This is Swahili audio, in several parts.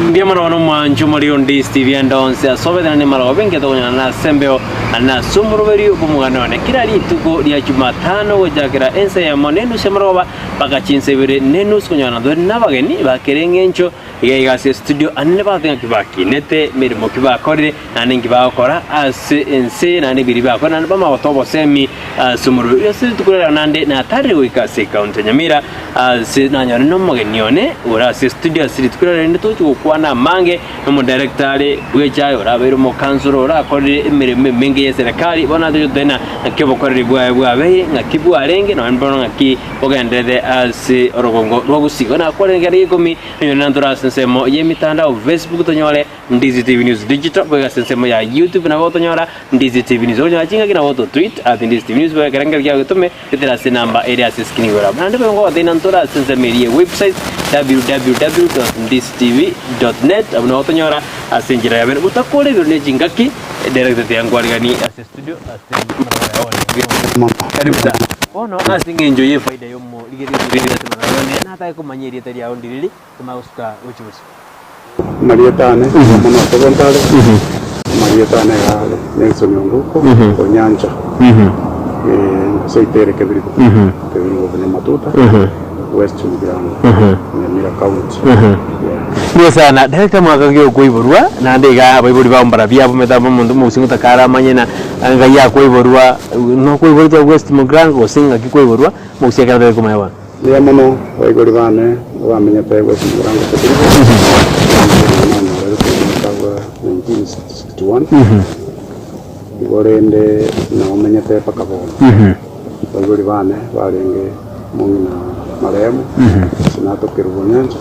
Ndiye mwana mwanju muri Ndizi and Onse sobedana ne mara obenge to na sembeo na sumuruberi Omogano ne kira lituko lya Jumatano gojakira ense ya monenu semroba bakachinse bire nenu skonyana do nabageni bakerengencho igase studio anne batenga kibaki nete mirimo kibakore nane ngibakora ase ense nane biri bakora bama botobo semi sumuru yose tukurera nande na tare wikase county Nyamira ase nanyone no mogenione ora ase studio ase tukurera nde to kwana mange no director wejayo ora bero mo council ora kore mirimo mingi ya serikali bona to tena kebo kore bwa be ngakibu arenge no mbono ngaki ogendede ase orogongo rwagusii na kore ngari komi nyonandura sensemo yemitandao Facebook tonyore Ndizi TV News Digital bwa sensemo ya YouTube na voto nyora Ndizi TV News onyo achinga kina voto tweet at Ndizi TV News bwa karanga kya gutume itera se namba area se skini wala nande ngo tena ntora sensemo ya website www.ndizitv.net abuna voto nyora asenjira ya bere utakole biro ne jingaki director yangu aligani ase studio ase karibu sana ono asinge enjoy faida yomo ligeri ligeri tumarone nata ko manyeri tari ya ondirili kuma uska uchusi Marietane mwana togontale Marietane ga Nelson Onduko Onyanja soitere Kebirigo Kebirigo kwenye matuta West Nyamira Counties Ni sana director mwakagyo kuiburwa na ndega baiburi bambara bya bumeta bomundu musinguta kara manyena anga ya kuiburwa no kuiburwa West Mugrango singa kikuiburwa musikara de kumayawa ni amono baiburi bane bamenya pe West Mugrango Kebirigo 1961 igorende na umenya te pakabona baiburi bane barenge mungina maremu sinato kirubonyanja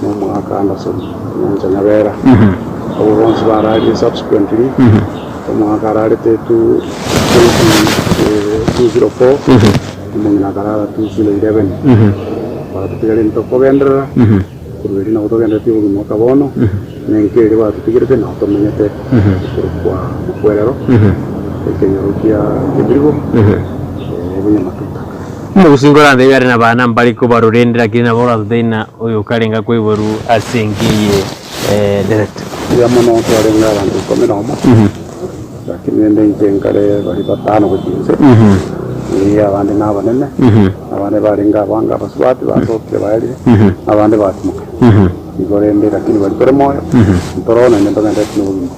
no mwaka Anderson nyanja nyabera abo bonse barari subsequently mwaka arari te 204 mungina karara 211 batutigere ntokogendera kurweri na kutogendera tibo mwaka bono nenkere batutigere na tomenyete kwa mukwerero ekenyokia Kebirigo ebinyamatuta Musingora ndebe ari nabana mbali ko barurendera kina bora thina uyu karenga kwiboru asengiye direct ya mono twarenga abantu komenomo lakini ndenge ngare bari batano kujinse ni abandi nabanene abandi barenga abanga baswati basoke bari abandi batimuka igorende lakini bari kore moyo torona nendo ngende tinu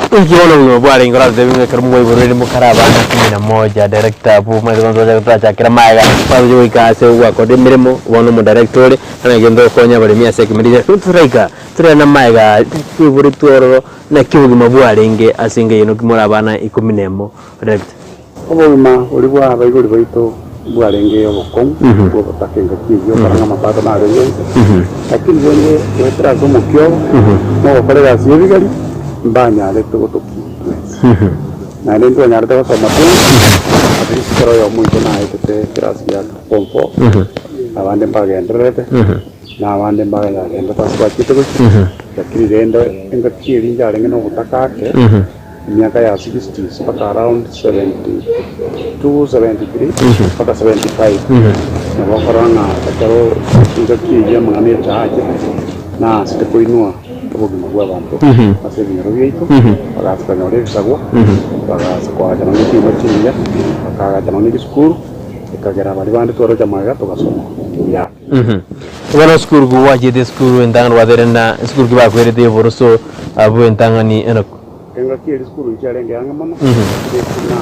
Ikiona uno bwari ngora debe karumwe borere mukarabana 11 director bu mazondo director chakira maiga pazo ikase uwa kode mirimo wono mu director ana gendo konya bari miya sekimiriza tutraika turena maiga kiburi toro na kibugi mabwarenge asinge yino kimurabana 11 director oboma uri bwa baigori baito bwarenge obokong bwo batakenga kibyo karanga mapato na renge lakini wenge wetra como kyo no korega sibigari mbanya leto gotoki na lento nyarda ko samatu abis kero yo muito na ite gracia pompo abande bagendrete na abande bagenda paswa kito lakini rendo enga kiri njare ngeno utakake miaka ya 60s mpaka around 72 73 mpaka 75 na wakorana takaro enga kiri ya mangane chaje na sitakoinua Omogano bwa bantu ase biro byeito bagafika nyore bisagwa bagaza kwa jana n'ikimo kinya bakaga jana n'isukuru ikagera bari bandi toro jamaga tugasoma ya Wana skuru guwaje de skuru endangan waderenda skuru kiba kwerete boroso abu entangani enako enga kiri skuru cyarenge yanga mama na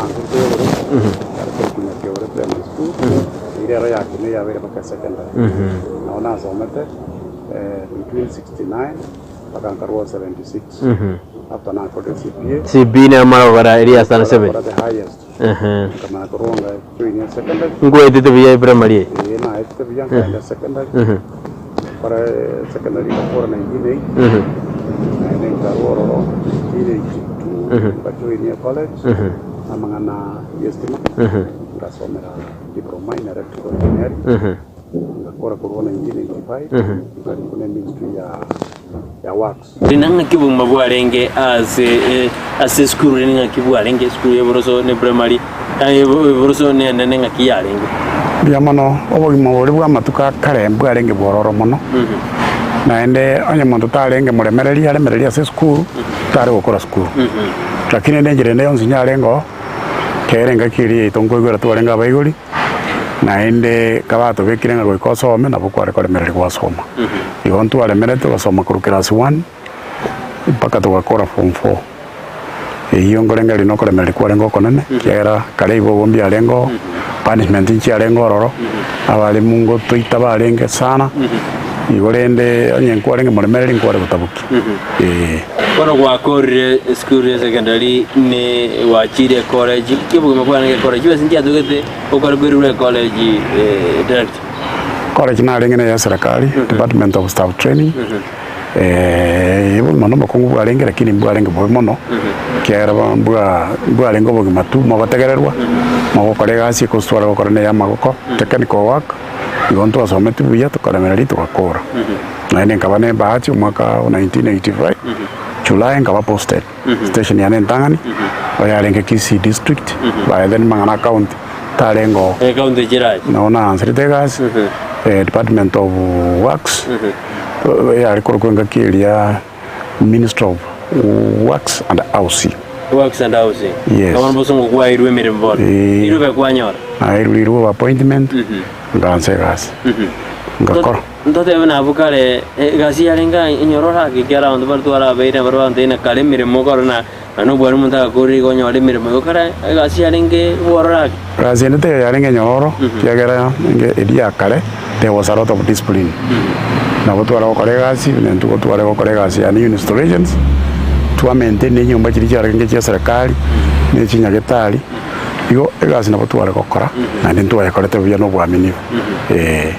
ko primary school ire ara yakine yabere baka secondary naona somete between 69 Pakankarwa 76 after na kote CPA na mara bara area sana 7 the highest kama koronga junior secondary ngwe dite biya primary na ite biya kana secondary para secondary for 19 na karoro ile to junior college amangana yestima ngasomera diploma in electrical engineering ngakora corona ingine 95 kuna ministry ya works rinanga kibu mabwarenge as school rinanga kibu arenge school yeboroso ne primary yeboroso ne nenga kiyarenge ya mano obogima bori bwa matuka karembwa arenge bororo mono naende onye muntu tarenge muremereria ase skuru tare gukora skuru lakini ende njire ndeyo nsinyarengo kerenga kiri itongoigwera twarenga abaigori naende kabato bekirenga goika osome nabo kware koremereri gwasoma igo ntwaremere tugasoma kuru class 1 mpaka tugakora form 4 iyo ngorenga rino koremereri kwarenga okonene kera kare igo bombi arengo punishment nchi arengo ororo abalimu ngo tuita barenge sana igorende onye nkwarenge muremereri nkware gutabuki Kono gwakorire school ya secondary ni wachire college kibuga mabwana college wese ndia tugete ukore gwirure college direct college na renge ya serikali department of staff training ibo mano makungu bwarenge lakini bwarenge bo mono kera bwa rengo bo matu magotegererwa magokore gasi ko swara gokore ne ya magoko technical work igonto asomete buya tukaremereri tukakora na ene kabane bahati mwaka 1985 July ngaba posted station ya Nentangani bayarenge Kisii district by then Mangana county tarengo county jirai naona ansirite gas department of works ya rikorokonga kilia minister of works and housing yes kama mbosongo kwa irwe mirembo irwe kwa nyora irwe appointment nganse gas ngakora ndote bana bukare gasi yarenga inyorora kigera on bar twara beira barwa ndena kale miremo korona ano bwari munta kuri go nyore miremo yokara gasi yarenge worora gasi nete yarenge nyororo kigera nge edia kale there was a lot of discipline na botwara okore gasi nentu gotwara okore gasi ya new installations tuwa maintain nyumba kiri cyarenge cya serikali ne kinyagetari igo egasi na botwara gokora na ntu yakorete buya no bwaminifu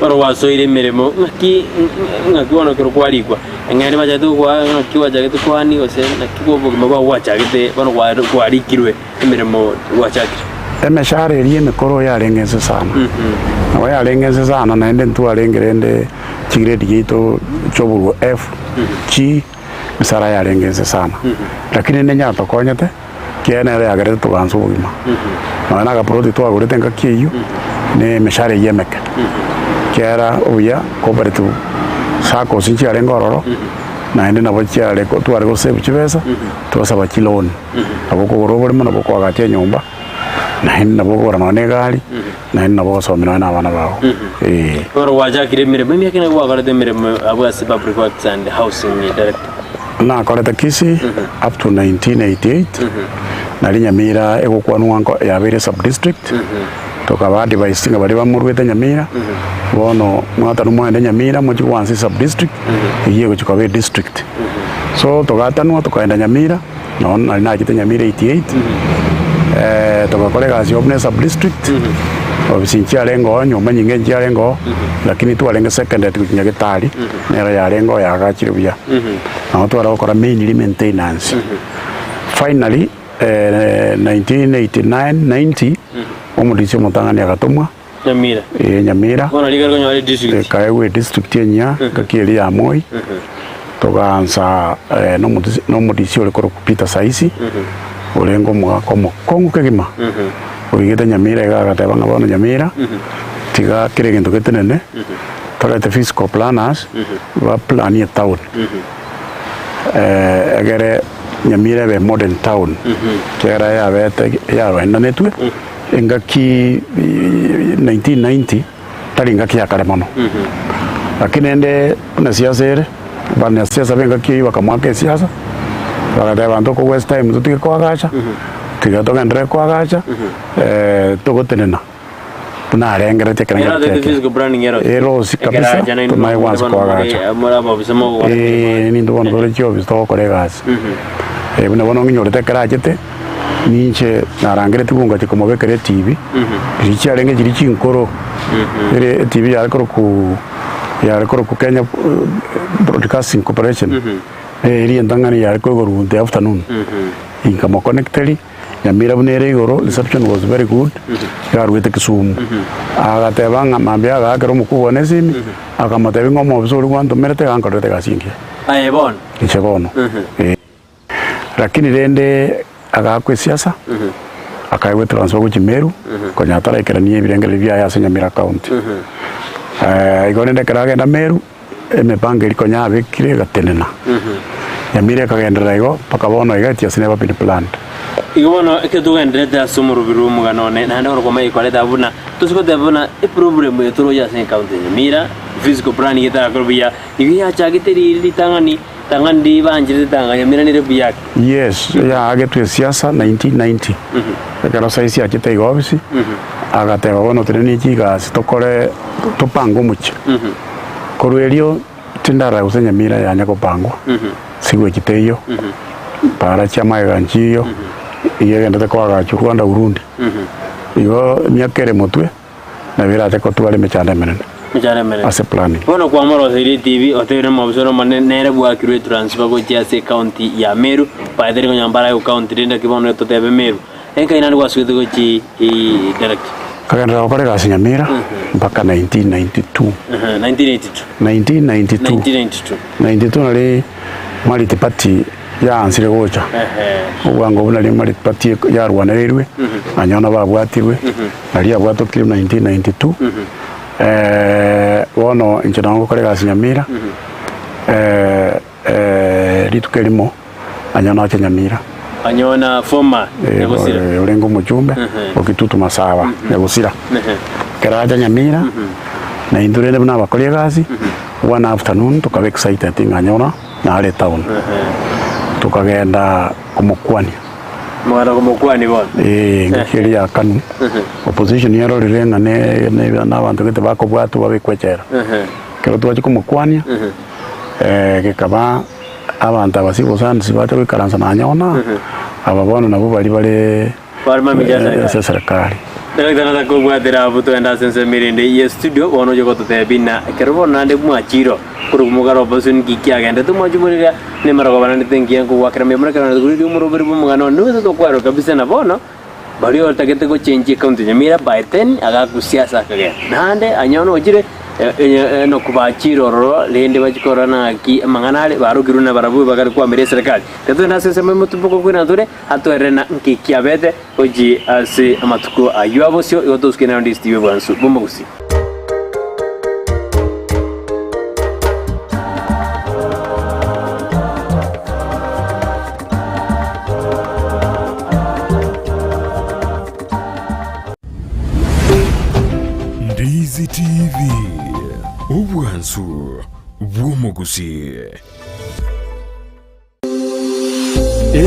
baro wasoire miremo ngakibona kero kwaligwa ngari bajatu kwa kiwa jagetu kwani ose na kibobo mabwa wachagete bano kwarikirwe miremo wachakire emeshare eri emikoro yarengeze sana nawe yarengeze sana na ende ntu arengerende kigrade gito choburu F G misara yarengeze sana lakini nenya tokonyete kiene yagarete tuganso bugima na ga product wagurete ngakiyu ne meshare yemeke kera uya cooperative sako sinchi arengororo na ende nabo cyare ko tware go save chibesa twasaba kiloni abo ko gorobore mana boko agatie nyumba na ende nabo gora none gari na ende nabo somira na abana bawo oro waja kiremire mimi yakina gwa garade mire abo as public works and housing director na koreta Kisii up to 1988 na Nyamira egokwanwa ngo yabere sub district tokaba device nga bari bamurwete Nyamira bono mwata numwende Nyamira mu kwansi sub district iye go chikabe district so togatanwa tokaenda Nyamira no na kite Nyamira 88 tokakole gazi obne sub district obisinchi alengo nyuma nyinge njalengo lakini tu alenge secondary kunyagetari nera yalengo yagachire buya na to ara main maintenance finally 1989 90 omudisi mutangani agatumwa Nyamira Nyamira bona liga nyore district kaewe district yenya kakiri ya Moi togansa no mudisi ole koro kupita saisi olengo mwakomo kongu kegima urigete Nyamira igagateba ngabona Nyamira tiga kiregento ketenene tolete fiscal planners wa plan ya town agere Nyamira be modern town kera ya bete ya wenda netwe engaki 1990 talinga kia kare mono lakini ende na siasa bana siasa benga ki bakamwake siasa bagateba ndo ko west time tutike kwa gacha tiga toka ndre kwa gacha togotenena tuna arengere tekana ero sikabisa tuna once kwa gacha ni ndo ndo le job sto kore gas buna bono nginyo tekara jete ninche narangere tugunga chikomo bekere TV richi arenge jiri chinkoro ere TV yakoro ku Kenya Broadcasting Corporation eri ndangani yakoro go the afternoon income connected Nyamira bunere igoro reception was very good yarwete Kisumu agatebanga mambe agakero mukubone simi akamatebe ngomo bisuri kwanto merete gankorete gasinge bon ichebono lakini rende agakwe siasa akaiwe transfer ku Kimeru konyatara ikeranie birengere bya ya Nyamira County igone ndekera genda Meru emipango eriko nyabekire gatenena Nyamira kagendera igo paka bono igati asine ba plan igono eketugendrete asumuru biru Omogano na ndoro kwa mai kwaleta buna tusikote buna problem yeturo ya sen county Nyamira physical plan yeta akrobia igiya chagiteri litangani tangandi banjire tanga Nyamira ni rebuya yes ya agetu siasa 1990 ekero saisi akite igobisi agateba bono teneni chiga sitokore tupango muche korwerio tindara use Nyamira ya nyako pangwa sigwe kiteyo para chama ganchiyo igenda kwa gachu Rwanda Burundi igo nyakere mutwe na birate ko twale mechane menene ase planning bono kwa moro siri TV otere mabusoro manene bwa kirwe transfer go jase county ya Meru paedere nyambara yo county rinda kibono to tebe Meru enka inani kwa swede go chi direct kagenda okore gasi Nyamira mpaka 1992 1992 nali Maliti party ya ansire gocha ubwango bunali Maliti party ya rwanererwe anyona babwatirwe nali abwato kiri 1992 wono inchonango kore gasi Nyamira litukelimo anyona cha Nyamira anyona forma ya Gusii ulengo mujumbe okitutu masawa ya Gusii keraja Nyamira na indurene buna bakole gasi one afternoon tukabe excited nganyona na ale town tukagenda kumukwani mwara kumukwani bona ngikiri ya kanu opposition yaro rirenga ne na bantu kete bako bwatu babekwechera kero tuwachi kumukwani kekaba abantu abasibo sana sibate kwikaranza na nyona ababona nabo bali mamijaza serikali Nalekana ko bwadera buto enda sense mirinde ye studio wono jogo to tebina kerbo nande mwachiro kuru mugaro bosun giki agenda to mwajumurira ne marago banane tengi ko wakra memra kana guri umuro beri Omogano no to kwaro kabisa na bono bari oltagete ko change account Nyamira by 10 aga kusiasa kage nande anyono ojire no kubachiro ro lende bachikorana ki manganale baro giruna barabu bagari kwa mere serikali teto na sese memutuko kwina dure atwerena nkiki abete oji ase amatuko ayuabosio yotoskena Ndizi TV bwansu bomba Gusii Ndizi TV ubwansu bw'omu Gusii.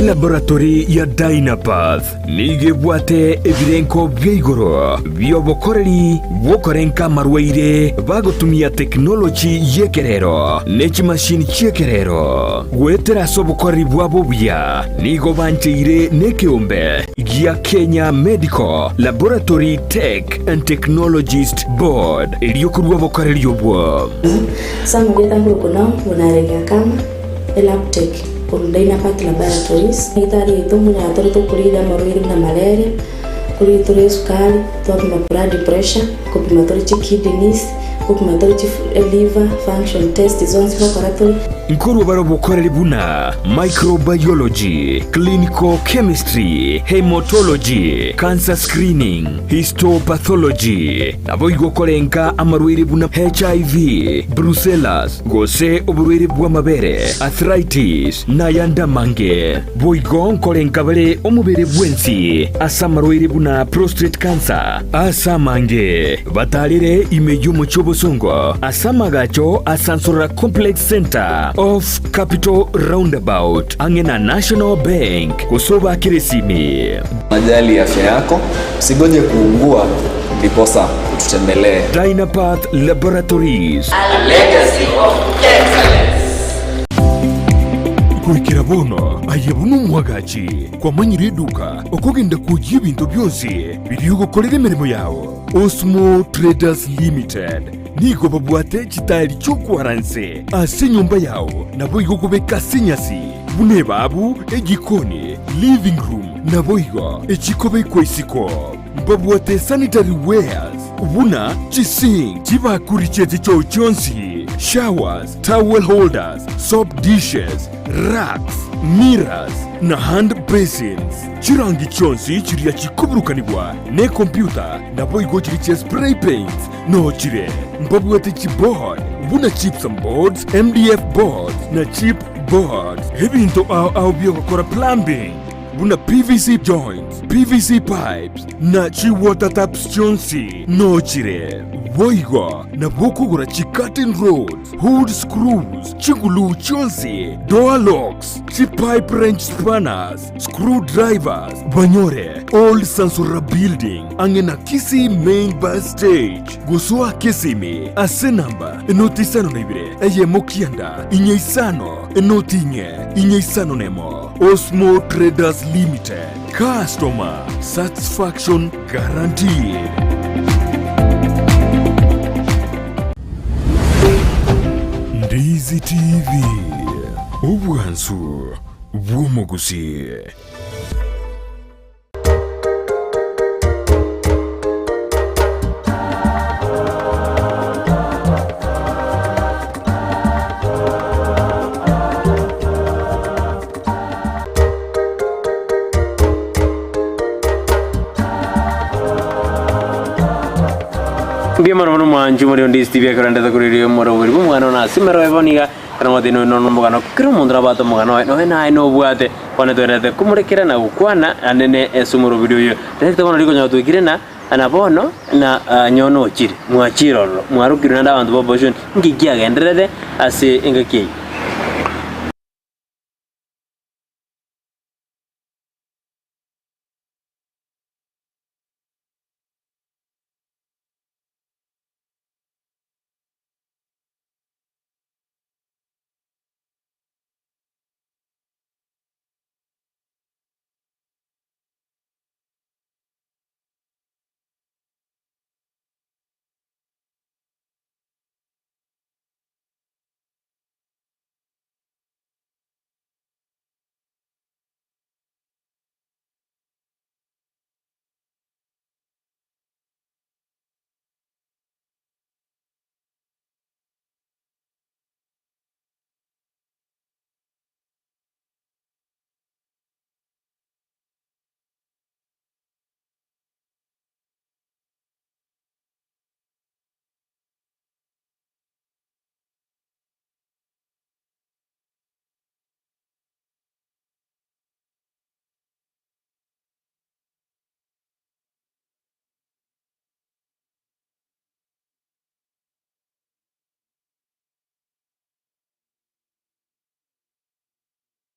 Laboratory ya Dynapath nigebwate ebirenko by'igoro byobokoreri bwokorenka marwaire bagotumia teknoloji yekerero n'ekimashini kyekerero gwetera sobokoreri bwabo bya nigo bancheire n'ekiombe gya Kenya Medical Laboratory Tech and Technologist Board eliokurwa bokoreri obwo samugeta ngurukuna munarega kama elaptech from Dynapath Laboratories. Itari itumu ya torto kulida marwiri na malaria, kuli tore sukari, twapima blood pressure, kupima tore kidneys, kupima tore liver function test zonse correctly. Nkuru baro bokoreri buna microbiology, clinical chemistry, hematology, cancer screening, histopathology. Nabo igokorenka amarwiri buna HIV, brucellosis, gose oburwiri bwa mabere, arthritis, nayanda mange. Boigo nkorenka bale omubere bwensi, asamarwiri buna prostate cancer, asamange. Batalire imeju muchobosongo, asamagacho asansora complex center of Capital Roundabout angena National Bank kusoba kiresimi. Najali afya yako, usigoje kuungua ndiposa tutembelee. Dynapath Laboratories, a legacy of excellence. kurikira bono ayebunu mwagachi kwa manyire duka okugenda kujya ibintu byose biri gukorera imirimo yawo. Osmo Traders Limited nigo babwate kitali cyo kwaranse ase nyumba yawo nabo igokubeka sinyasi bune babu egikoni living room nabo igo ekikobe kwesiko babwate sanitary wares buna chising kibakuri chezi cyo cyonsi showers, towel holders, soap dishes, racks, mirrors na hand basins. Chirangi chonsi chiria chikuburukanibwa ne computer na boigo chiri spray paints no chire mbabwete chipboard buna chips and boards, MDF boards na chip boards. Hebinto au biogakora plumbing buna PVC joints, PVC pipes na chi water taps chonsi no chire boigo na bokugura chi curtain rods, hood screws, chigulu chonsi, door locks, chi pipe wrench spanners, screwdrivers, banyore old Sansura building angena Kisii main bus stage gusua Kisimi asenamba enotisano nebire eye mokianda inyeisano enotinye inyeisano nemo Osmo Traders Limited. Customer satisfaction guaranteed. Ndizi TV. Ubwansu bw'Omugusii. Mano manju muri Ndizi TV karanda ta kuri moro buri Omogano na simero eboniga kana modino no Omogano kiro mundra bato Omogano no na no buate kone torete kumurekera na gukwana anene esumuro video yo direkta kono liko nyato kirena anabono na nyono chiri mwachiro mwarukiro na abantu boboshon ngigia genderere ase ingaki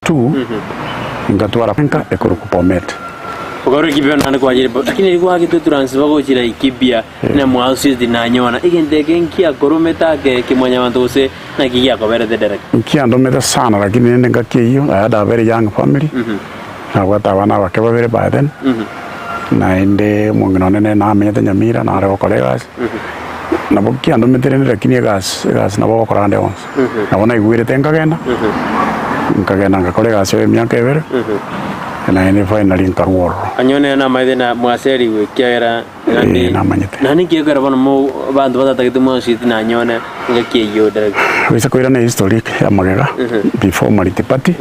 tu ngatwara penka ekorukupomet Ogoro kibyo nane kwa jiri lakini ilikuwa kitu turansiba ko chira ikibia na mwausi dinanyona igende genkia korometa ke kimwanya wantose na kiya ko bere dedere nkia ndometa sana lakini nende ngakiyo I had a very young family na wata wana wake babere by then na ende mungino nene na amenyete Nyamira na areko kolegas na bokia ndometere lakini gas na boko korande ons na bona igwire tenkagenda nkagenda ngakolegase emyaka ebere na ene finally nkarworo anyone na maide na mwaseri we kiera ngandi nani kiegara bono mo bantu batatagite mo shiti na anyone ngakiyo direct wisa koira na historic ya magega before mariti party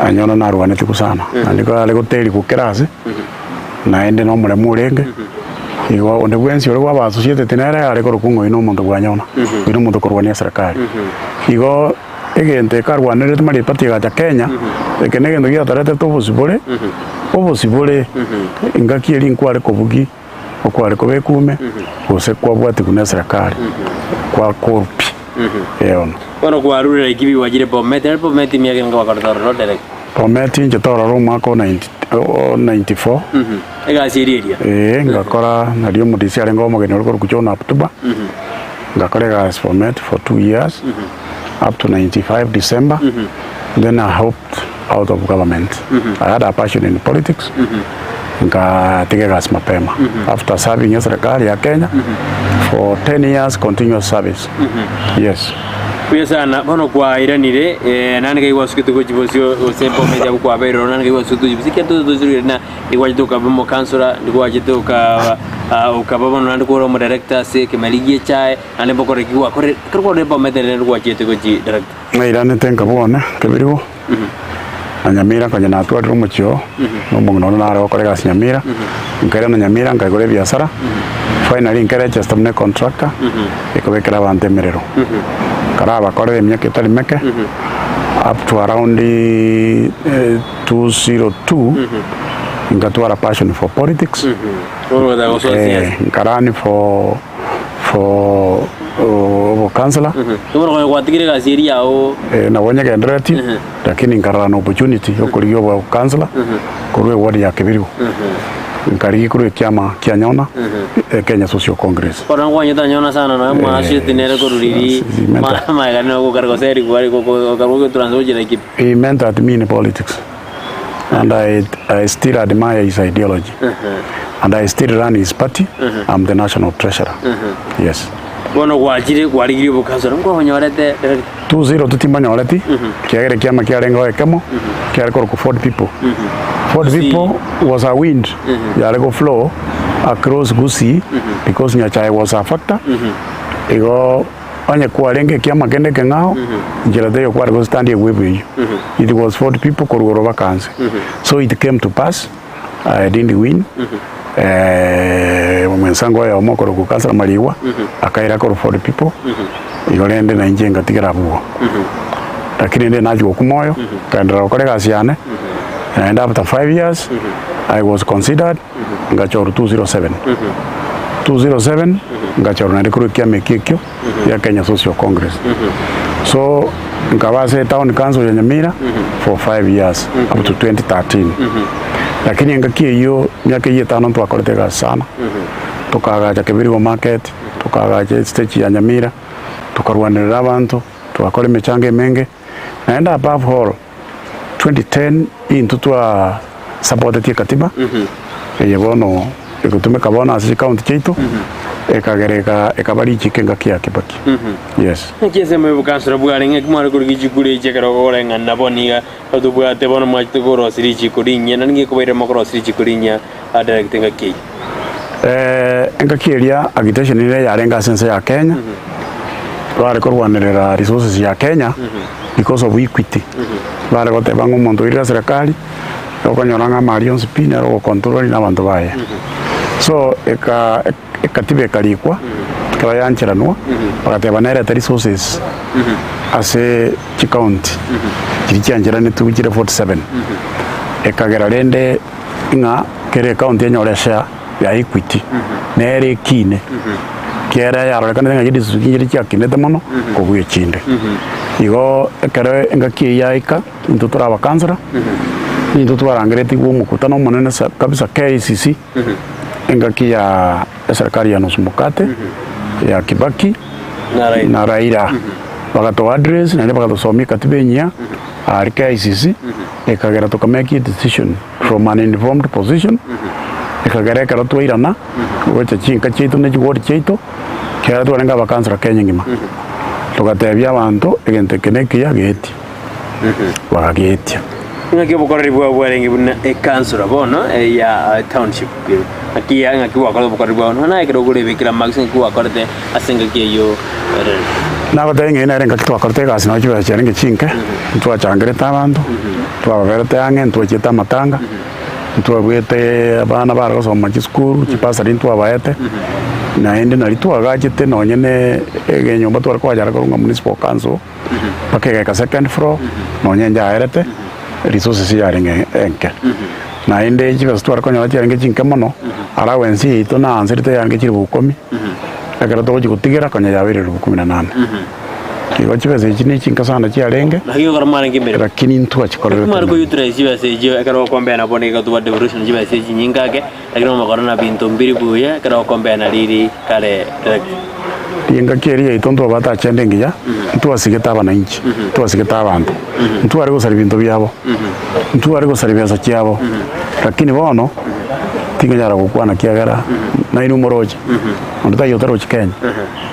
anyona na ruane tikusana andiko ale goteli ku kerase na ende no mure murenge igo onde bwensi ore wa associate tenere ale ko rukungo ino muntu gwanyona ino muntu korwania serikali igo egente karwanere tumari party ga Kenya ekenege ndo giatarete tobosibore obosibore ingakieri nkware kobugi okware kobekume ose kwabwati kuna serikali kwa korpi eon ono kwarurira ikibi wajire pommet miage ngo bakortoro direct pommet nje tororo mwako 94 ega siriria ngakora nario mudisi arengo omogeni oriko kuchona aptuba ngakorega pommet for 2 years up to 95 December then I hoped out of government I had a passion in politics nikatika gas mapema after serving in serikali ya Kenya for 10 years continuous service yes Pesa bono kwa iranire nani kai wasu kitu kujibosio sempo media kwa bero nani kai wasu tu jibisi kitu tu zuri na igwa jitoka bomo kansura igwa jitoka ukababa nandi ko mo director se Kebirigo chai ane bokore kiwa kore rebo metele kwa chete ko ji director ngai rane tenka bona Kebirigo Nyamira kwenye na tuwa rumo chio Omogano na ro kore gas Nyamira nkere na Nyamira ngakore biashara finally nkere just amne contractor ekobekera bante merero karaba kore emyaka itali meke up to around 202 ngatwara passion for politics nkarani for councillor kwa tigire ga siri yao na wanya genderati lakini nkarana opportunity yokuliyo wa councillor kurwe ward ya Kebirigo nkari kurwe kiama kia nyona Kenya Social Congress kora ngwanya tanyona sana na mwashi tinere kururiri ma ga no kargo seri kwari ko kargo transoje na kip he meant that me in politics and I still admire his ideology and I still run his party. I'm the national treasurer. Yes. Bono kwajire kwarigire bukazora ngo honyorete 20 tutimba nyoreti kiagere kiama kiarengo ekemo kiareko ko 40 people 40 people was a wind yareko flow across Gusii because Nyachai was a factor ego anye kuarenge kiama kende kengao njira de kwa go stand here with you it was 40 people kororo vacancy so it came to pass I didn't win mwensango ya omokoro kukasara maliwa akaira ko 40 people igorende na injenga tigera buo lakini ndi najwo kumoyo kaendera okorega siane and after 5 years I was considered ngachoro 207 ngachoro na rekuru kia mekikyo ya Kenya Social Congress so ngabase town council ya Nyamira for 5 years up to 2013 lakini ngakie hiyo miaka hiyo 5 twakorega sana tukagaja Kebirigo market tukagaja stage ya Nyamira tukarwanira abantu twakore mechange menge naenda above all 2010 into twa support ya katiba yebono ikutume kabona asi county cheito ekagereka ekabari chikenga kia kibaki yes kiese mwe bukansura bwaringe kumara kuri gikure chekero gorenga naboniga otubwate bono mwachite goro siri chikurinya nange kubaire makoro siri chikurinya directing ngaki engakiria agitation ile yarenga sense ya Kenya bari korwanirira resources ya Kenya because of equity bari goteba ngomuntu ira serikali okonyoranga marion spinner o control na bantu baye so ekatibe kalikwa tukaba yanchiranwa bakateba na resources ase county kiricyanjirane tugire 47 ekagera rende nga kere county enyoresha ya equity nere kine kera yarorekana nga gidisukingire kyakinete mono kogwe chinde igo ekere ngaki yaika ntutura abakansara nito twarangireti gwo mukutano munene kabisa KCC engaki ya serikali ya nusu mukate ya Kibaki na Raila bagato address na bagato somi katibenya ari KCC ekagera to make decision from an informed position ekagera kara twairana gocha chinka cheito ne ward cheito kera twarenga bakansara Kenya ngima tugatebya abantu egente keneke ya geti wagagetia ngaki bukori bwarengi buna councilor bono ya township akia ngaki wakora bukori bono na ekero gure bikira maxing ku wakorte asenga kiyo na batenge na renga kitwa korte gas na chiba chenge chinke twa changere tabandu twa baverte ange twa chita matanga twa bwete abana baro so ma school chipasa rintu abaete na ende na ritu agachete no nyene egenyomba twa kwa jara ko municipal council pakega ka second floor no nyenja erete resources ya renge enke na ende chiba stwara ko nyala chenge chinke mono ara wensi ito na ansirite yange chiri bukomi akara to gutigira ko nya yabere 18 kigo chiba se chini chinka sana chi arenge hagiyo karmare ngimere lakini ntu achikorera marko yutre chiba se je akara kombe na bone ka tuwa devolution chiba se nyinga ke lakini makorana bintu mbiri buya akara kombe na riri kale direct yenga keri itondo bata chende ngiya ntu asigeta abana inchi ntu asigeta abantu ntu ari gusara bintu byabo ntu ari gusara byasa cyabo lakini bono tinganyara gukwana kiagara na inu moroje ndo tayo taro chikenya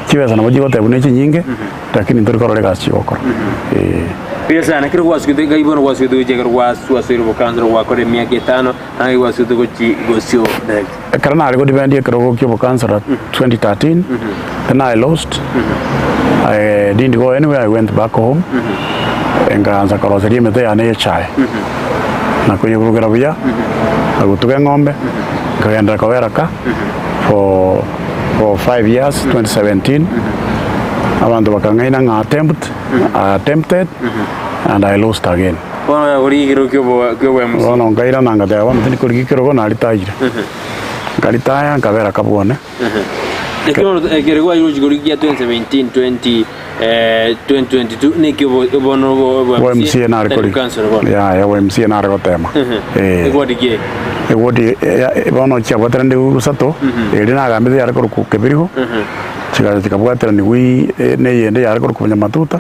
kibeza na bojigo tabune chinyinge lakini ndori korore gasi okora Pia sana kero wasukitu gaibono wasukitu je kero wasuiru bokanzro wakore miaka 5 angi wasukitu gochi Gusii direct. Karena ali go depend kero go bokanzro 2013. Then I lost. I didn't go anywhere. I went back home. Engaanza karoseria mete ane chai. Na kuyugurugera buya. Agutuge ng'ombe. Ngagenda kaweraka for 5 years 2017. Abantu bakangaina attempted and I lost again. Bona uri kero kyo MC. Bona ngaira nanga da wana tini kuri kero gona alitaira. Kalitaya ngabera kabone. Lekino kero wa yuji kuri 2017 2022 ne kyo bono MC na rekodi. Ya MC na rekotema. Egwadi egwadi bono cha watrande usato eri na gambe ya rekodi ku Kebirigo. Chikabwatira ni wi ne yende ya rekodi ku Nyamatuta.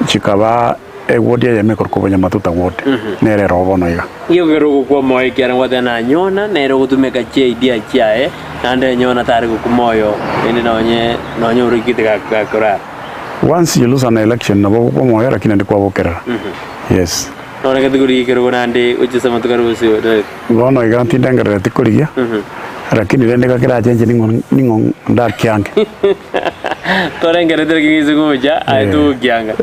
Chikaba egwadi ya mekor ku Nyamatuta wote. Nere robono iga. Iyo kero kwa moyo kiara ngwate na nyona nero gutumeka che idea chiae ande nyona tare ku moyo ene nonye urikite ka kora. Once you lose an election na bo kwa moyo lakini ndi kwa bokera. Yes. Nora kategori kero nande uchi sama tukaro usio. Bono iga tindengere tikurigia. Lakini rende kakira chenje ningo ndaki yange. Torengere terkingize kuja aitu kianga.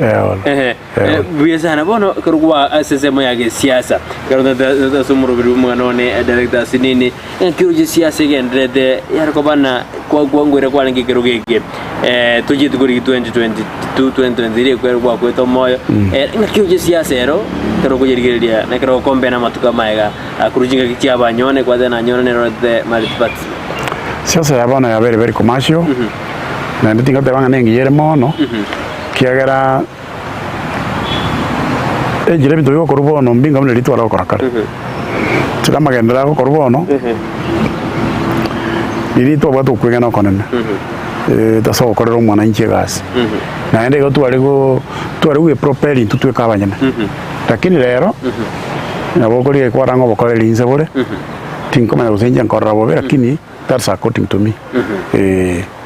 Buya sana bono kerwa asesemo yake siasa. Karona da sumuru biru mwanone director sinini. Kiruji siasa gendrede yarko bana kwa ngwere kwa ngi kerugeke. Tuji tukuri 2022 2023 kwa kweto moyo. Kiruji siasa ero kero kujirigeria na kero kombe na matuka maiga kurujinga kitia banyone kwa na nyone ne rode malipats. Siasa ya bana ya very commercial. Na ndinga te banga nengi yere mono. Kiagera jire bintu yo korubono mbinga mune litwara korakara. Tukama gendera ko korubono. Nilito batu kwegana konene. Taso korero mwana inche gas. Na ende go twari propelling tutwe kabanyana. Lakini lero na bokori kwa rango bokore linze bore. Tinkoma na kusenja nkorra bobe lakini that's according to me.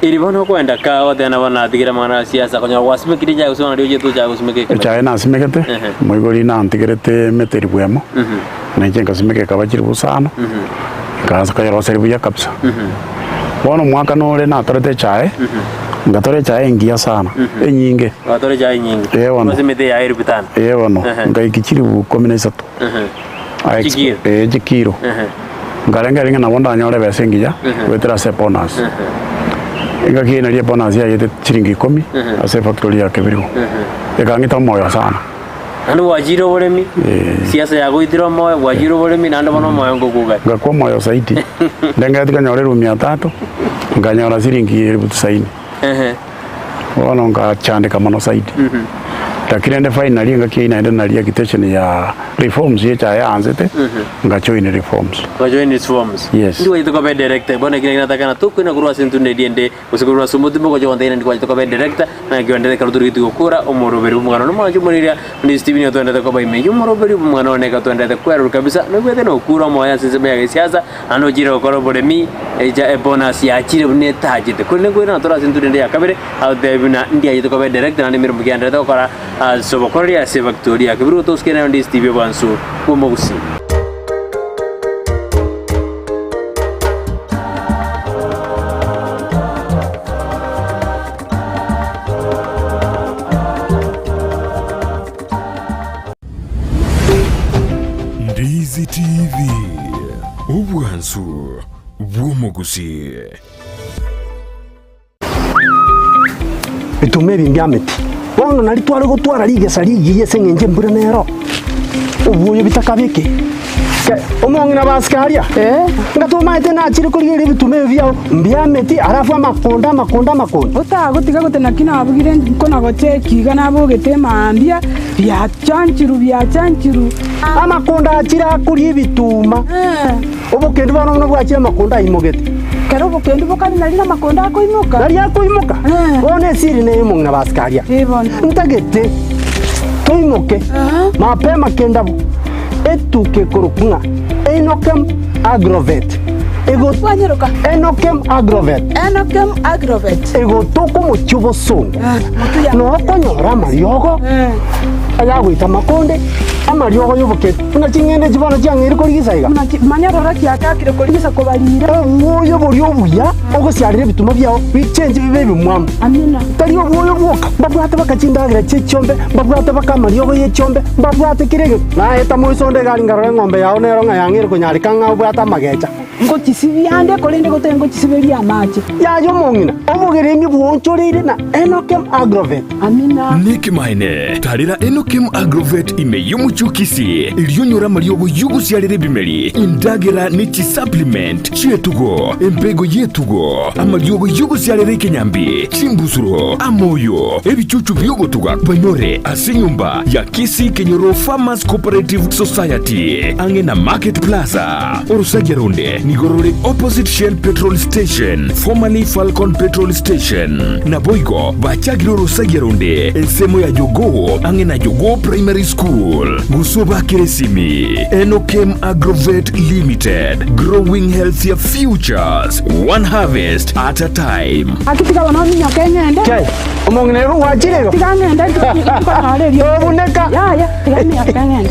Ilibono kwenda ka wote na wana tigira mana siasa konya wasime kirija usona dio jetu cha usime ke. Cha na simekete. Moigori na antigerete meteri bwemo. Na jenga simeke kabachiri busano. Kaza kaya roseri buya kapsa. Bono mwaka nole na torete chae. Ngatore chae ngia sana. Enyinge. Ngatore chae nyingi. Wasimete ya iri bitana. Wono. Ngai kichiri bu 13. Jikiro. Jikiro. Ngarenga na wonda nyore besengia wetera seponas. Inga kina ria ponas ya yete chiringi 10 ase factory ya Kebirigo. Ekangita moyo sana. Ando wajiro bolemi. Siasa ya goitiro moyo wajiro bolemi nando bono moyo ngokuga. Ngakwa moyo saiti. Ndenga atika nyore 300 nganyora chiringi 1090. Wono ngachandika mono saiti. Lakini ende finally ngakina ende nalia kitchen ya reforms yecha ya anzete ngajoin reforms. Ngajoin reforms. Yes. Ndio ito kwa director bona kile nataka na tuko na kurwa sentu ndiende usikurwa sumuti mko jo ndene ndiko ito kwa director na giondele karuduri ito kura omoroberi umwana no manje moniria ndi Steven yo twende kwa ime umoroberi umwana oneka twende kwa kabisa no kwete no kura moya siseme ya siasa ano jira ko boremi eja e bonus ya chire ne tajite kone kwena tora sentu ndende ya kabere au debina ndia ito kwa director na miru mgianda to kora sobokoria se Victoria Kebirigo toskena ndi Steve Bansu Gusii. Ndizi TV Ubwansu Gusii. Bitume bingameti bono nari twari gutwara rigesa rigiye sengenje mbura nero ubuye bitakabike omongina baskaria ngatuma ite na chiri kuri bitume byao mbyameti arafu makonda utagutiga gutena kina abugire kona gote kiga nabo getema ambia bya chanchiru amakonda achira kuri bituma obukende bono no bwachira makonda imogete kero bukende bukari nari na makonda akoimuka bone siri ne mongina baskaria ntagete toimoke mapema kenda etuke korukunga enokem agrovet ego wanyeruka enokem agrovet ego toko mochubo songa no konyora mariogo aya gwita makonde amariogo yoboke una chingende chibana chiang'iri korigisa manyarora chiakakire korigisa kobarira obwoyo bori obuya ogosiarire bituma biao bichenje bibe bimwamu amina tari obwoyo bwoka mbabwate bakachindagira chichombe mbabwate bakamariogo yechombe mbabwate kirege naeta moisonde gari ngarore ng'ombe yao nero ng'ayang'ire konyarika ng'abwate amagecha ngochisibiande korende gote ngochisiberia amache yayo mong'ina obogeremi bwonchoreire na Enokem Agrovet amina Niki maine tarira Enokem Agrovet imeyumuchukisi iliyonyora mariogo yugusiarire bimeri indagera nichi supplement chietugo empego yetugo amariogo yugusiarire kenyambi chimbusuro amoyo ebichuchu byogotuga banyore asinyumba ya Kisii Kenyoro Farmers Cooperative Society angena Market Plaza Orusageronde Nigorore opposite Shell Petrol Station formerly Falcon Petrol Station na Boigo Bachagiro Orusageronde ensemo ya Jogo angena Jogo Primary School Gusoba Keresimi Enokem Agrovet Limited growing healthier futures one harvest at a time akitika wanoni nyakengende kai omong'ina wachirego tigangende tukanalerio obuneka ya tigani nyakengende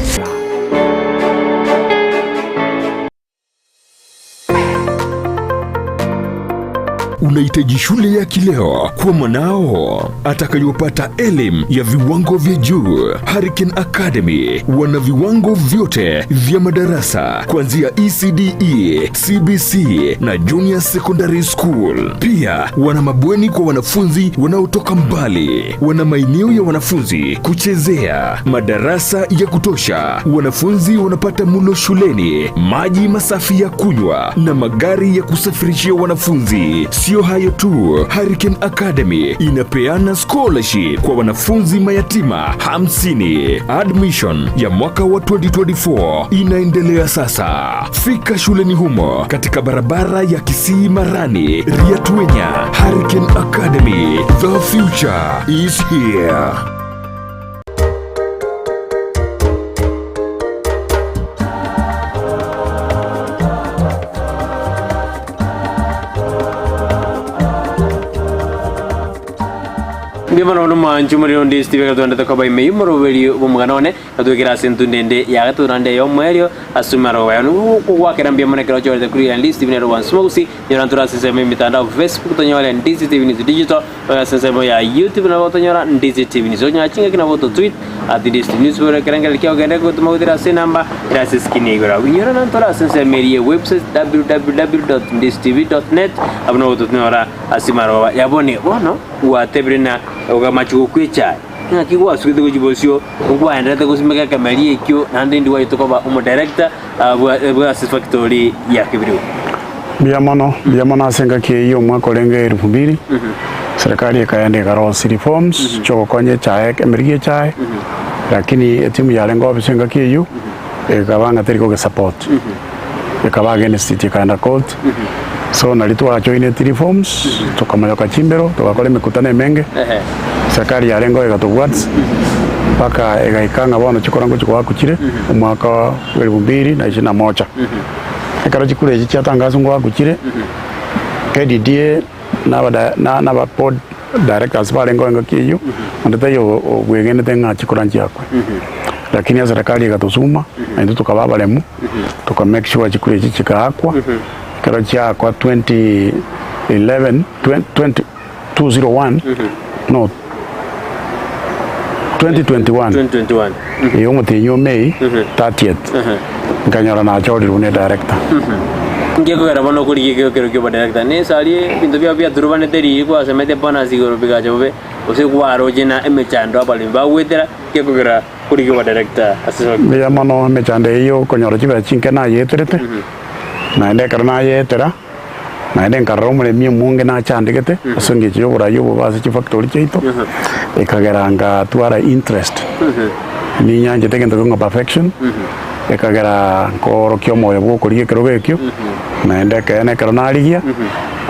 Unahitaji shule ya kileo kwa mwanao atakayopata elimu ya viwango vya juu. Hurricane Academy wana viwango vyote vya madarasa kuanzia ECDE, CBC na Junior Secondary School. Pia wana mabweni kwa wanafunzi wanaotoka mbali. Wana maeneo ya wanafunzi kuchezea, madarasa ya kutosha. Wanafunzi wanapata mlo shuleni, maji masafi ya kunywa na magari ya kusafirishia wanafunzi. Sio hayo tu, Hurricane Academy inapeana scholarship kwa wanafunzi mayatima 50. Admission ya mwaka wa 2024 inaendelea sasa. Fika shuleni humo katika barabara ya Kisii Marani, Riatwenya. Hurricane Academy, the future is here. Bimano no manchu muri on Ndizi TV katunda tokoba ime yumoro weli umuganone katugera sentu ndende ya gaturande yo mwerio asumaro wa no kwakera mbia mone kero chore kuri Ndizi TV ne wan smogusi yorantura siseme mitandao Facebook tonyora Ndizi TV ni digital wa siseme ya YouTube na tonyora Ndizi TV ni zonya chinga kina voto tweet at Ndizi news wora keranga kyo gende ko tumawdira se namba gracias kinigora winyora nantora siseme rie website www.ndizitv.net abno voto tonyora asimaro wa yabone ono wa tebrina ogamachuko kwicha ngakigwa sukize kujibosio ngwa endete kusimeka kamari ekyo nande ndi waito koba umo director bwa assist factory ya Kebirigo biamono asenga ke iyo mwaka olenge 2000 serikali ikaende karosi reforms choko konye chae emergie chae lakini timu ya lengo bisenga ke iyo ikabanga teriko ke support ikabaga institute kaenda court so nalitwa join reforms tukamanya kachimbero tukakole mikutano menge serikali ya lengo ikatugwats paka ikaikanga bwana chikorango chiko wakuchire umwaka wa 2021 ikaro chikure chicha tangazo ngo wakuchire KDDA na ba board directors balengo ngakiyo ndatayo gwegene tenga chikoranji yakwe lakini ya serikali ikatusuma ndio tukababa lemu tuka make sure chikure chichika akwa kero cha kwa 2011 201 no 2021 iyo mutinyo May 30th nganyora na chori rune director ngeko gara bono kuri kero kyo director ne sali bintu bya durubane teri kwa semete bona sigoro biga jobe ose kwaro jina emechando abali bawetera ngeko gara kuri kyo director asiswa ya mano mechande iyo konyora chiba chinke na yeterete na ende karna yetera na ende karomre mi munge na chandikete asonge chiyo burayo base chi factory chito ekageranga tuara interest ni nyanje tegendo ngo perfection ekagera koro kyo moyo bwo kuri kero bekyo na ende kene karna aligia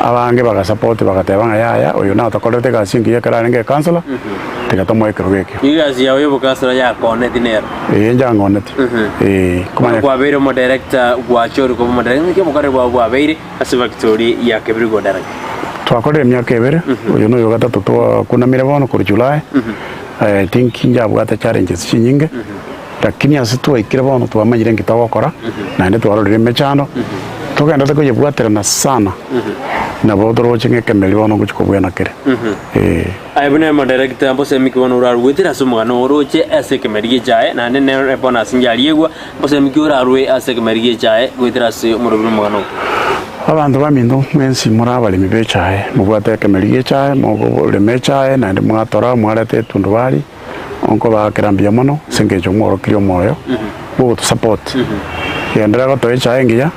abange baga support bagatebanga yaya oyo na tokolete ga singi yakara nge councilor tegatomo ekero bekyo igazi yawe bukasura ya kone dinero njangonete kumanya kwa bero mo director gwa chori ko mo director ke mukare bwa beire ase factory ya Kebirigo director twakore myaka ebere uyu no yogatatu twa kunamire bono kuri July I think njabwate challenges chinyinge lakini ase twaikire bono twamanyire ngitogokora naende twarorire mechano tugenda tukuyibwatirana sana nabo toroche ng'ekemeri bono ngochikobwena kere aibune director mbose mikibono urarwitira Omogano oroche ase kemeri gechae naende ne bonus njariegwa mbose mikiorarwe ase kemeri gechae gwitira ase omorobiro Omogano abantu baminto mwensi murabalimi bechae mubwate ekemeri gechae mogoreme echae naende mwatora mwarete tundu bari onko bakirambia mono sengecho mworokirio moyo bugo to support yendera go toecha engiya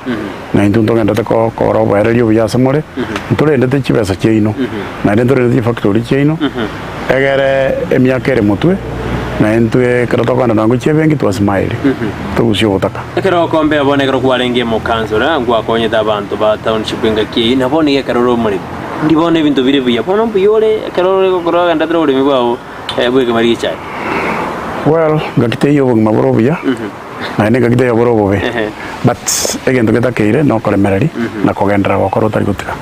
na intundo ngenda te ko bwererio buyase more nturendete chibesa cheino na ndendorende factory cheino egere emiakere mutwe na entwe kero tokana nango chebengi twasmaile tugusio butaka ekero kombe abone kero kwarenge mu kansora ngwa konyeta abantu ba township ngaki na bone ekero ro muri ndibone bintu bire buya bono buyore ekero ro koro ganda tro urimi bwao bweke mari chai well ngakite yo bugma borobuya na ne ngakite yo borobobe but egento getakeire no koremereri na kogendera gokoro tari gutika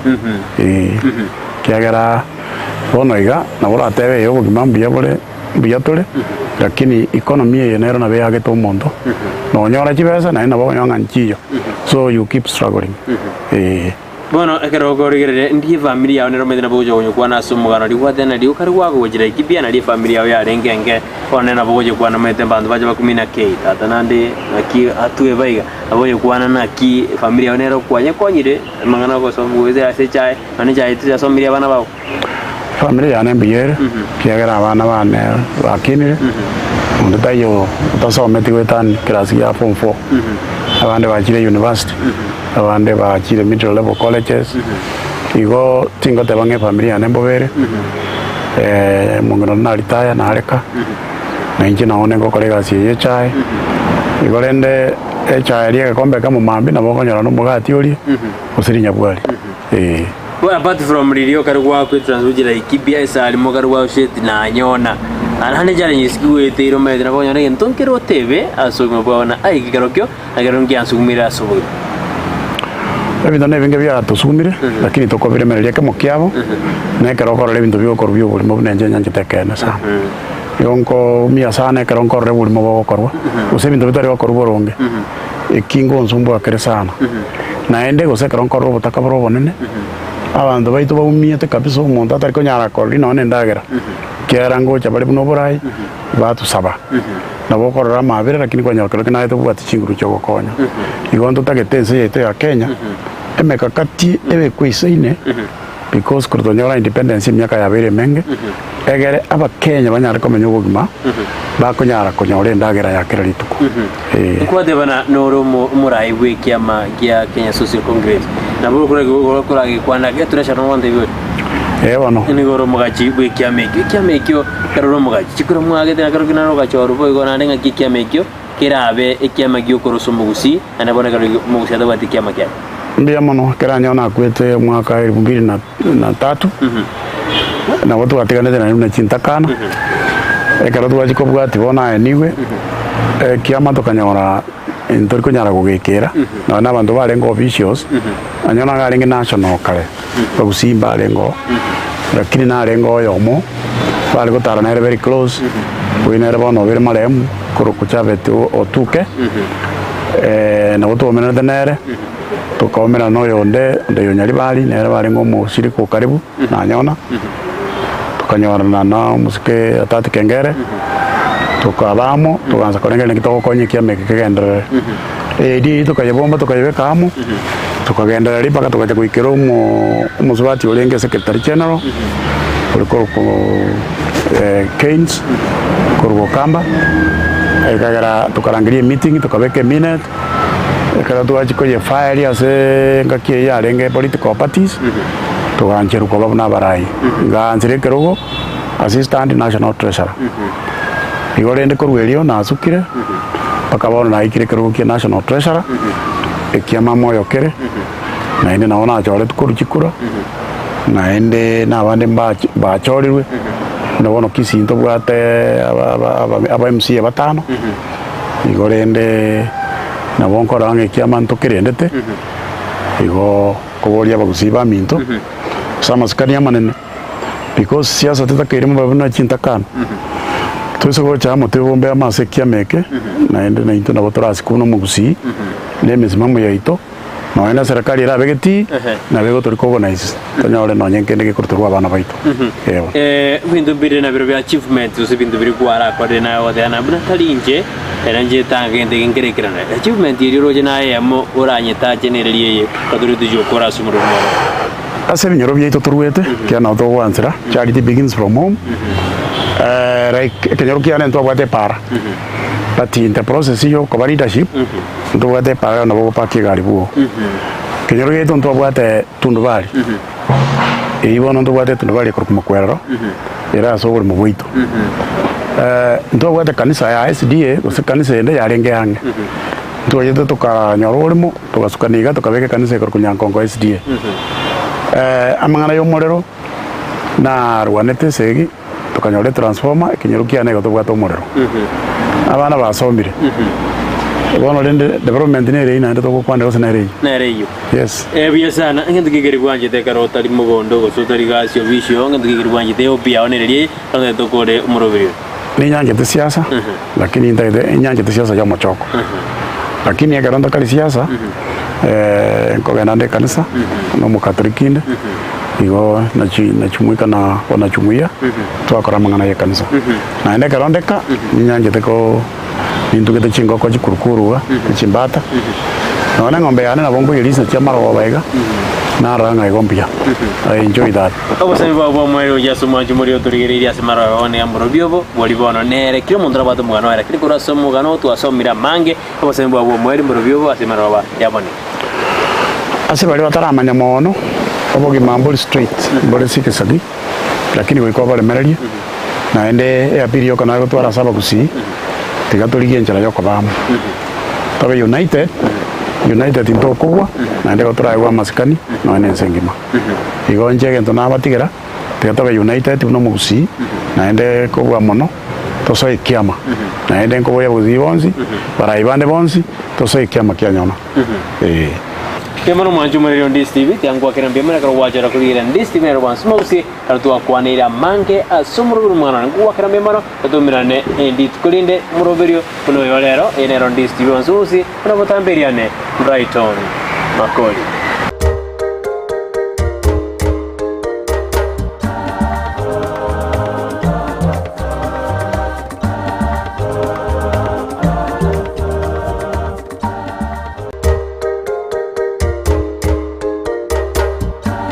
kiagera bono iga na bora tebe yo bugma mbuya bore mbuya tore lakini economy ye nero na beage to mondo no nyora chibesa na ina bonyanga nchiyo so you keep struggling Bueno, ekero gorigere ndi family yawe nero medina bojo onyo kwana Omogano ri kwatena ri ukari wako gojira ikibia na ri family yawe ya rengenge onena bojo kwana mete bandu baje bakumina ke tata nande aki atue baiga abojo kwana na ki family yawe nero kwanye konyire mangana ko sombuze ase chai ani chai tu somiri abana bawo family ya nembiyere kiagera abana bane bakinire undi tayo tasometi wetan class ya form 4 abande bachire university abande bachire middle level colleges igo tingo tebange familia nembobere mungano na retire na areka na inji naone ngo kolega sie chai igo rende chai rie kombe kama mambi na bokonyora no mugati ori usirinya bwali well apart from radio karugwa ku transujira ikibia isali mo karugwa shit na nyona arane jare nyisikiwe tiro medina bonyora entonkero tebe asogmo bona ai kigarokyo agero ngiansugumira asobo ebintu nebinge bya tusumire lakini tokobiremereria kemo kiabo na kerokora ebintu byo korubyo buli mo bunenje nyanje tekene sana yonko mia sana keronkora buli mo bokorwa use ebintu bitari bokorwa ronge ekingo nsumbu akere sana na ende gose keronkora butaka bro bonene abantu baitu baumiete kabisa umuntu atari konyara kori none ndagera kera ngocha bali buno burai batu saba na bokorora mabere lakini kwanya kero kina eto bwati chinguru cyo gokonya igondo tagetense yeto ya Kenya emekakati ebe kwisaine because kurutonyora independence myaka ya bere menge egere aba Kenya banyara komenya ubugima bakonyara konyora ndagera ya kera lituko kwade bana noro murai wekiama gia Kenya Social Congress na buru kuragi kwana geturesha no wande biwe bano ni goro mugachi wekiamekyo karoro mugachi chikuro mwagete na karo kinaro gachoro boy gona ndenga kikiamekyo kirabe ekiamekyo koroso Gusii anabona karo Gusii adabati kiamekyo mbia mono keranya ona kwete mwaka 2003 na watu wateganete na nuna chintakana ekaro twachiko bwati bona eniwe kiama tokanyora entori konyara gugikira na bantu barengo officials anyona garinge national kare Gusii barengo lakini narengo yomo bali gotara na very close winere bono bere maremu kurukucha betu otuke na watu wamena denere tukaomera no yonde ndeyonyari bali nere barengo mu shiriko karibu na nyona tukanyora na musike atati kengere tukabamo tukanza korengera kitoko konyikia mekegendere di tukayebomba tukayebeka amo tukagendera ripaka tukaja kuikira umuzubati urenge secretary general uriko ko Keynes kurwo kamba ekagara tukarangirie meeting tukabeke minute ekara tuachi koje file ase ngakie ya renge political parties tukanjeru ko babuna barai nganzire kerogo assistant national treasurer igorende korwerio na asukire pakabona na ikire kerogo kia national treasurer ekiama moyo kere na ende naona achore tukuruchikura na ende na abande bachorirwe na bono Kisii into bwate aba MC batano igorende na bonko range kiama ntokerendete igo koboria Gusii ba minto sama skania manene because siasa tetakere mabuna chintakana Tuweze gocha mutebombe amase kiameke naende na into nabo turasikuno mu Gusii ne misimamo ya ito noena serikali irabegeti na bego turi organize tanyore no nyenkende gikuruturwa abana baito yewe bintu bire na biro bya achievement usi bintu biri kwara kode na wode na buna talinje eranje tangende ngerekerana achievement iri roje na yemo uranyeta generaliye kaduri tujo kora sumuru mo ase binyoro byaito turwete kya na to wansira charity begins from home like kenyoro kya nento bwate para but in the process yo ko leadership ndo bwate para na bo paki gari buo kenyoro yeto ndo bwate tundubali ibono ndo bwate tundubali ko kumakwero era so buri mu bwito ndo bwate kanisa ya SDA ose kanisa ende yarenge hange ndo yeto tukanyoro urimo tukasukaniga tukabeke kanisa ko kunyankongo SDA amangana yo morero na rwanete segi tukanyore transformer ikinyerukia nego tubwata umuriro abana basomire bono rende development ne reina ndo kwandira ose na reyo yes biya sana ngende kigeri kwanje te karota ri mugondo go sotari gasyo visio ngende kigeri kwanje te opia onererie ndo tokore umurobiri ni nyanje te siasa lakini ndaide nyanje te siasa ya mochoko lakini akaronda kali siasa nkogenande kanisa no mukatholikinde igo nachumuika na wanachumuia twakora mangana ya kanisa naende karondeka ninyanje teko nindugete chingo kwa chikurukuru chimbata naona ngombe yana na bongo yelisa cha maro wabaiga na ranga igompia I enjoy that obose babo mwero ya suma jumuri oturigiriria semaro one amro biobo walibono nere kilo mondra bato mugano era kili kura somo gano tu asomira mange obose babo mwero mro biobo asemaro ba yabone ase bali bataramanya mono obogi mambo street bole sikesagi lakini wiko bale mereria naende yapiri yo kana gutwara saba Gusii tigaturigie njara yo kobamu tabe united intokugwa naende gutura gwa maskani no ene sengima igo njege ntona abatigera tigatabe united no mu Gusii naende kugwa mono toso ikiama naende nkoboya Gusii bonsi para ibande bonsi toso ikiama kya nyona Kemano manju merion Ndizi TV tiangwa kirambia mena karo wajara kugira Ndizi TV ero wan smosi artua kwanira mange asumuru mwana ngwa kirambia mano atumirane Ndizi kulinde muroberio kuno yolero enero Ndizi TV wan smosi kuna botamberiane Brighton Makoli